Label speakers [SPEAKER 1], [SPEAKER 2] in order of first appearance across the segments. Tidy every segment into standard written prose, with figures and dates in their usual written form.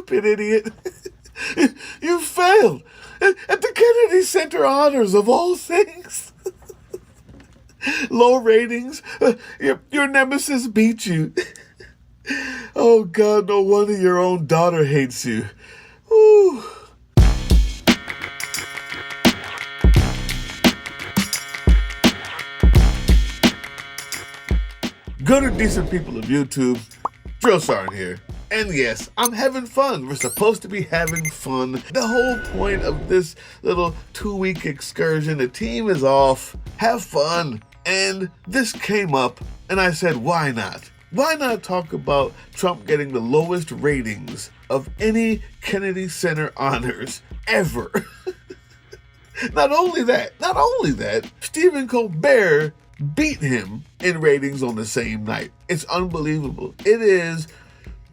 [SPEAKER 1] stupid idiot. You failed at the Kennedy Center Honors of all things. Low ratings. Your nemesis beat you. Oh, God, no wonder your own daughter hates you. Ooh. Good or decent people of YouTube, Drill Sergeant here. And yes, I'm having fun. We're supposed to be having fun. The whole point of this little 2-week excursion, the team is off. Have fun. And this came up, and I said, why not? Why not talk about Trump getting the lowest ratings of any Kennedy Center honors ever? Not only that, Stephen Colbert beat him in ratings on the same night. It's unbelievable. It is,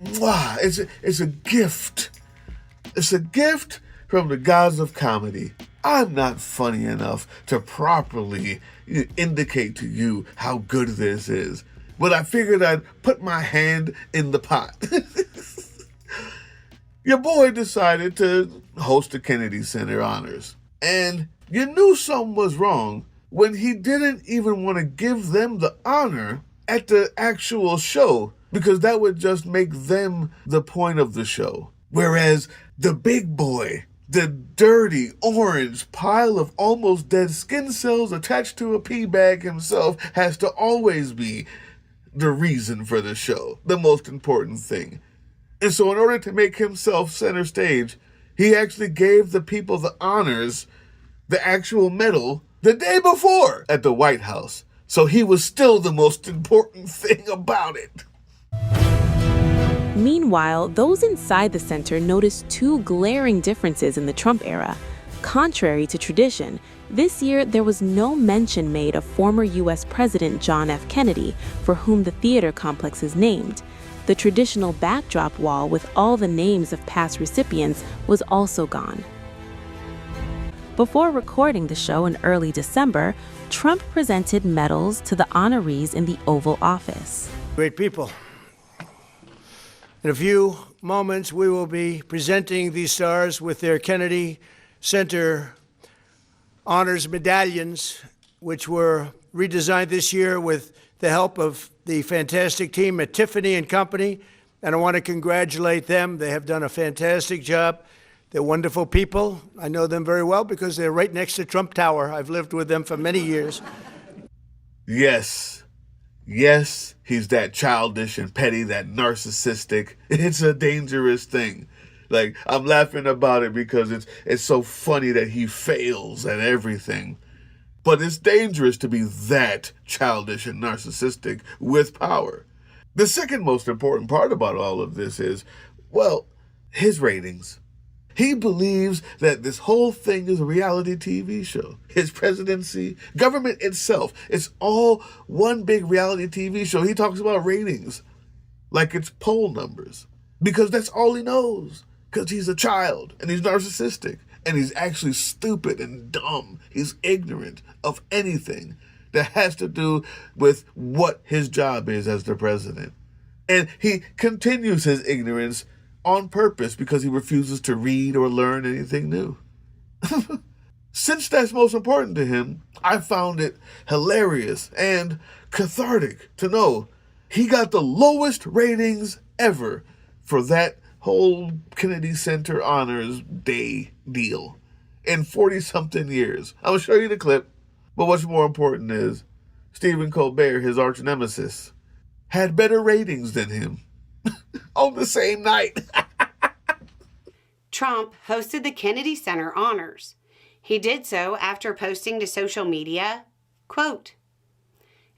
[SPEAKER 1] it's a gift. It's a gift from the gods of comedy. I'm not funny enough to properly indicate to you how good this is, but I figured I'd put my hand in the pot. Your boy decided to host the Kennedy Center Honors, and you knew something was wrong when he didn't even want to give them the honor at the actual show, because that would just make them the point of the show. Whereas the big boy, the dirty orange pile of almost dead skin cells attached to a pee bag himself, has to always be the reason for the show, the most important thing. And so in order to make himself center stage, he actually gave the people the honors, the actual medal, the day before at the White House. So he was still the most important thing about it.
[SPEAKER 2] Meanwhile, those inside the center noticed two glaring differences in the Trump era. Contrary to tradition, this year there was no mention made of former U.S. President John F. Kennedy, for whom the theater complex is named. The traditional backdrop wall with all the names of past recipients was also gone. Before recording the show in early December, Trump presented medals to the honorees in the Oval Office.
[SPEAKER 3] Great people. In a few moments, we will be presenting these stars with their Kennedy Center Honors medallions, which were redesigned this year with the help of the fantastic team at Tiffany and Company. And I want to congratulate them. They have done a fantastic job. They're wonderful people. I know them very well because they're right next to Trump Tower. I've lived with them for many years.
[SPEAKER 1] Yes, he's that childish and petty, that narcissistic. It's a dangerous thing. Like, I'm laughing about it because it's so funny that he fails at everything. But it's dangerous to be that childish and narcissistic with power. The second most important part about all of this is, well, his ratings. He believes that this whole thing is a reality TV show. His presidency, government itself, it's all one big reality TV show. He talks about ratings like it's poll numbers because that's all he knows, because he's a child and he's narcissistic and he's actually stupid and dumb. He's ignorant of anything that has to do with what his job is as the president. And he continues his ignorance on purpose because he refuses to read or learn anything new. Since that's most important to him, I found it hilarious and cathartic to know he got the lowest ratings ever for that whole Kennedy Center Honors Day deal in 40-something years. I'll show you the clip, but what's more important is Stephen Colbert, his arch nemesis, had better ratings than him on the same night.
[SPEAKER 4] Trump hosted the Kennedy Center Honors. He did so after posting to social media, quote,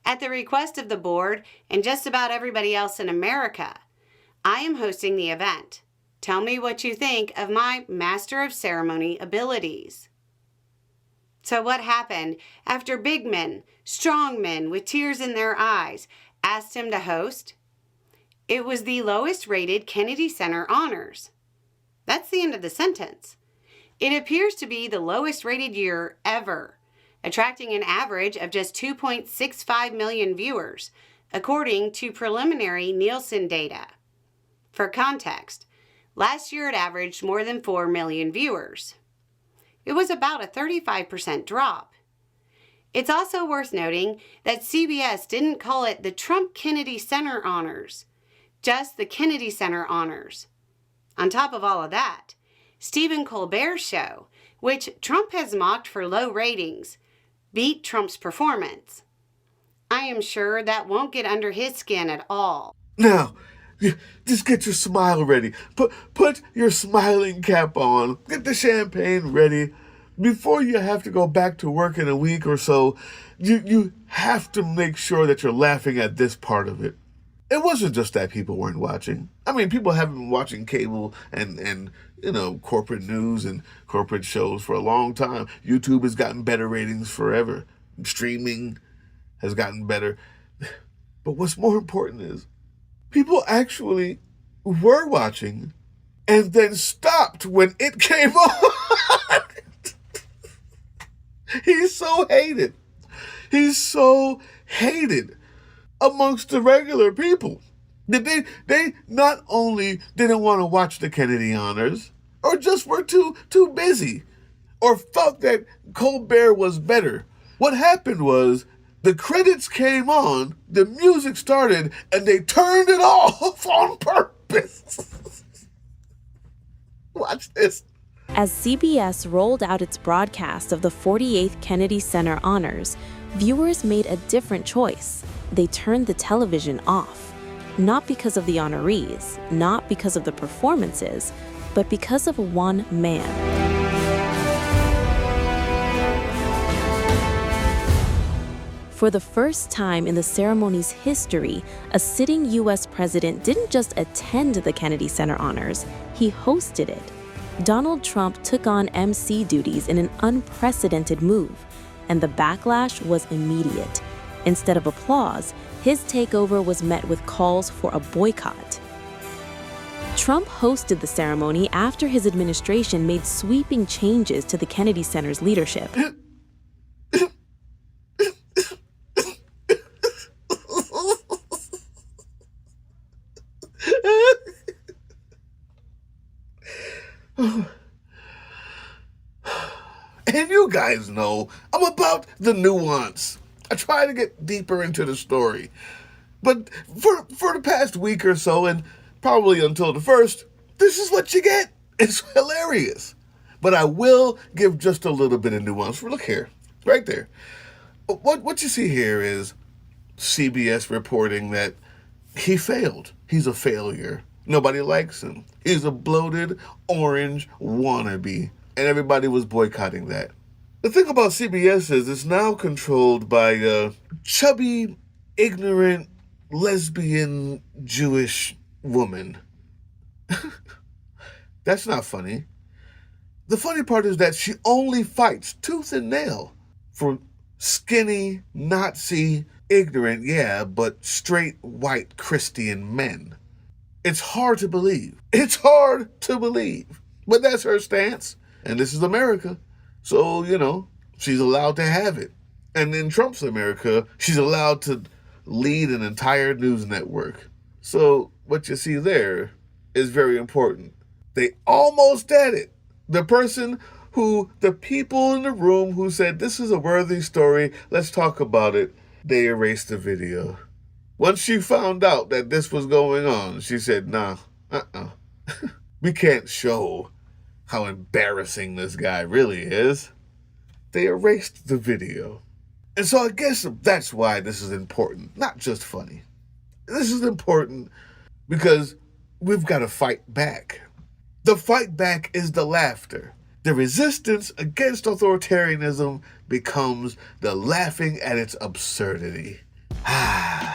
[SPEAKER 4] "At the request of the board and just about everybody else in America, I am hosting the event. Tell me what you think of my Master of Ceremony abilities." So what happened after big men, strong men with tears in their eyes asked him to host? It was the lowest rated Kennedy Center Honors. That's the end of the sentence. It appears to be the lowest rated year ever, attracting an average of just 2.65 million viewers, according to preliminary Nielsen data. For context, Last year it averaged more than 4 million viewers. It was about a 35% drop. It's also worth noting that CBS didn't call it the Trump Kennedy Center Honors, just the Kennedy Center Honors. On top of all of that, Stephen Colbert's show, which Trump has mocked for low ratings, beat Trump's performance. I am sure that won't get under his skin at all.
[SPEAKER 1] Now, just get your smile ready. Put your smiling cap on. Get the champagne ready. Before you have to go back to work in a week or so, you have to make sure that you're laughing at this part of it. It wasn't just that people weren't watching. I mean, people haven't been watching cable and corporate news and corporate shows for a long time. YouTube has gotten better ratings forever. Streaming has gotten better. But what's more important is people actually were watching and then stopped when it came on. He's so hated. He's so hated amongst the regular people that they not only didn't want to watch the Kennedy Honors, or just were too busy, or felt that Colbert was better. What happened was the credits came on, the music started, and they turned it off on purpose. Watch this.
[SPEAKER 2] As CBS rolled out its broadcast of the 48th Kennedy Center Honors, viewers made a different choice. They turned the television off. Not because of the honorees, not because of the performances, but because of one man. For the first time in the ceremony's history, a sitting U.S. president didn't just attend the Kennedy Center Honors, he hosted it. Donald Trump took on MC duties in an unprecedented move, and the backlash was immediate. Instead of applause, his takeover was met with calls for a boycott. Trump hosted the ceremony after his administration made sweeping changes to the Kennedy Center's leadership.
[SPEAKER 1] And you guys know I'm about the nuance. I try to get deeper into the story. But for the past week or so, and probably until the first, this is what you get. It's hilarious. But I will give just a little bit of nuance. Look here, right there. What you see here is CBS reporting that he failed. He's a failure. Nobody likes him. He's a bloated orange wannabe. And everybody was boycotting that. The thing about CBS is it's now controlled by a chubby, ignorant, lesbian, Jewish woman. That's not funny. The funny part is that she only fights tooth and nail for skinny, Nazi, ignorant, but straight white Christian men. It's hard to believe. It's hard to believe. But that's her stance. And this is America. So, she's allowed to have it. And in Trump's America, she's allowed to lead an entire news network. So what you see there is very important. They almost had it. The person who, the people in the room who said, this is a worthy story, let's talk about it, they erased the video. Once she found out that this was going on, she said, nah, we can't show how embarrassing this guy really is. They erased the video. And so I guess that's why this is important, not just funny. This is important because we've got to fight back. The fight back is the laughter. The resistance against authoritarianism becomes the laughing at its absurdity. Are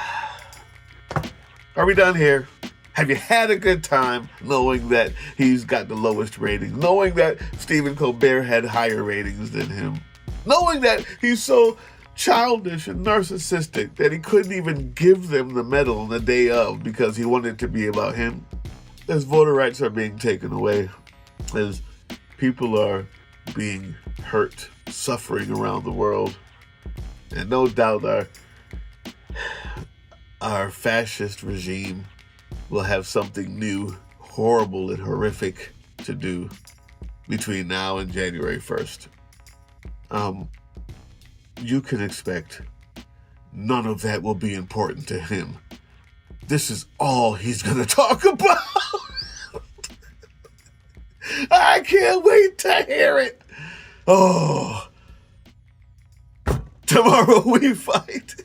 [SPEAKER 1] we done here? Have you had a good time knowing that he's got the lowest ratings? Knowing that Stephen Colbert had higher ratings than him? Knowing that he's so childish and narcissistic that he couldn't even give them the medal on the day of because he wanted it to be about him? As voter rights are being taken away, as people are being hurt, suffering around the world, and no doubt our fascist regime will have something new, horrible and horrific to do between now and January 1st. You can expect none of that will be important to him. This is all he's gonna talk about. I can't wait to hear it. Oh, tomorrow we fight.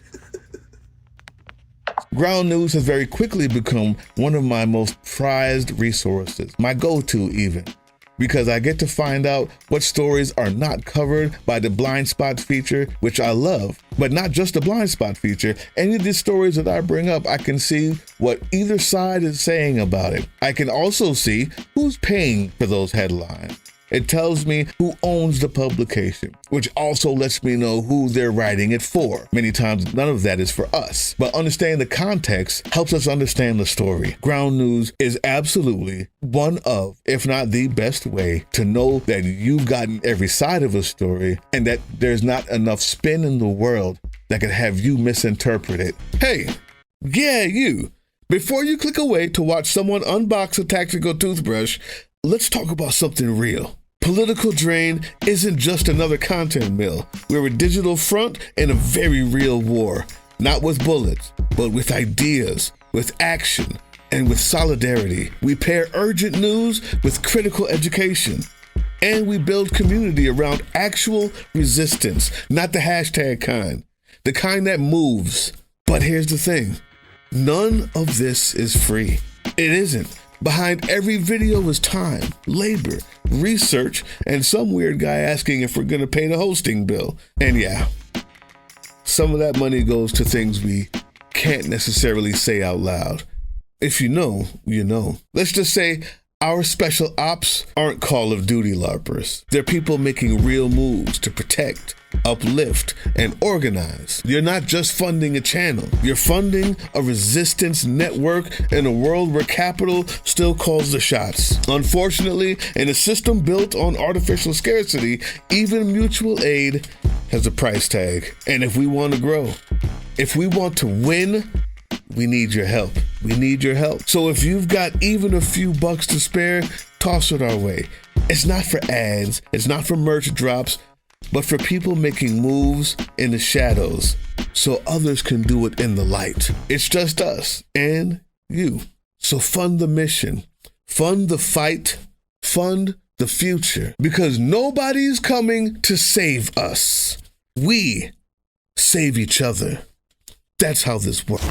[SPEAKER 5] Ground News has very quickly become one of my most prized resources, my go-to even, because I get to find out what stories are not covered by the blind spot feature, which I love, but not just the blind spot feature. Any of the stories that I bring up, I can see what either side is saying about it. I can also see who's paying for those headlines. It tells me who owns the publication, which also lets me know who they're writing it for. Many times, none of that is for us, but understanding the context helps us understand the story. Ground News is absolutely one of, if not the best way to know that you've gotten every side of a story and that there's not enough spin in the world that could have you misinterpret it. Hey, yeah, you. Before you click away to watch someone unbox a tactical toothbrush, let's talk about something real. Political Drain isn't just another content mill. We're a digital front in a very real war, not with bullets, but with ideas, with action, and with solidarity. We pair urgent news with critical education, and we build community around actual resistance, not the hashtag kind, the kind that moves. But here's the thing, none of this is free. It isn't. Behind every video is time, labor, research, and some weird guy asking if we're gonna pay the hosting bill. And yeah, some of that money goes to things we can't necessarily say out loud. If you know, you know. Let's just say our special ops aren't Call of Duty LARPers. They're people making real moves to protect, uplift, and organize. You're not just funding a channel. You're funding a resistance network in a world where capital still calls the shots. Unfortunately, in a system built on artificial scarcity, even mutual aid has a price tag. And if we want to grow, if we want to win, we need your help. We need your help. So if you've got even a few bucks to spare, toss it our way. It's not for ads, it's not for merch drops, but for people making moves in the shadows so others can do it in the light. It's just us and you. So fund the mission, fund the fight, fund the future, because nobody's coming to save us. We save each other. That's how this works.